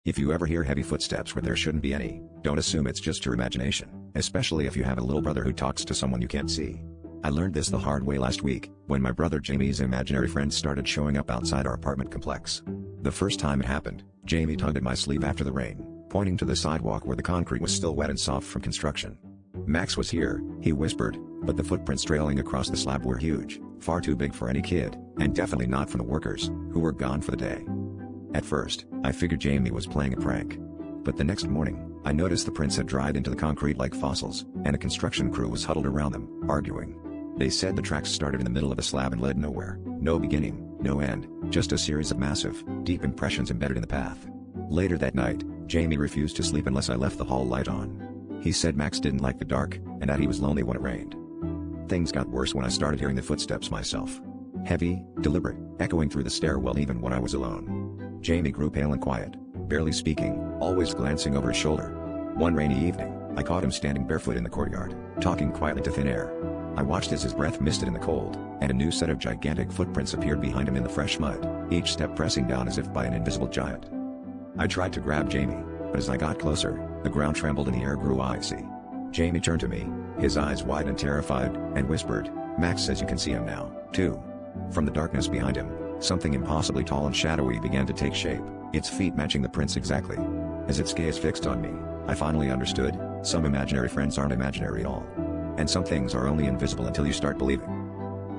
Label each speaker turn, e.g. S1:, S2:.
S1: If you ever hear heavy footsteps where there shouldn't be any, don't assume it's just your imagination, especially if you have a little brother who talks to someone you can't see. I learned this the hard way last week, when my brother Jamie's imaginary friends started showing up outside our apartment complex. The first time it happened, Jamie tugged at my sleeve after the rain, pointing to the sidewalk where the concrete was still wet and soft from construction. "Max was here," he whispered, but the footprints trailing across the slab were huge, far too big for any kid, and definitely not from the workers, who were gone for the day. At first, I figured Jamie was playing a prank. But the next morning, I noticed the prints had dried into the concrete like fossils, and a construction crew was huddled around them, arguing. They said the tracks started in the middle of the slab and led nowhere, no beginning, no end, just a series of massive, deep impressions embedded in the path. Later that night, Jamie refused to sleep unless I left the hall light on. He said Max didn't like the dark, and that he was lonely when it rained. Things got worse when I started hearing the footsteps myself. Heavy, deliberate, echoing through the stairwell even when I was alone. Jamie grew pale and quiet, barely speaking, always glancing over his shoulder. One rainy evening, I caught him standing barefoot in the courtyard, talking quietly to thin air. I watched as his breath misted in the cold, and a new set of gigantic footprints appeared behind him in the fresh mud, each step pressing down as if by an invisible giant. I tried to grab Jamie, but as I got closer, the ground trembled and the air grew icy. Jamie turned to me, his eyes wide and terrified, and whispered, "Max says you can see him now, too." From the darkness behind him, something impossibly tall and shadowy began to take shape, its feet matching the prints exactly. As its gaze fixed on me, I finally understood, some imaginary friends aren't imaginary at all. And some things are only invisible until you start believing.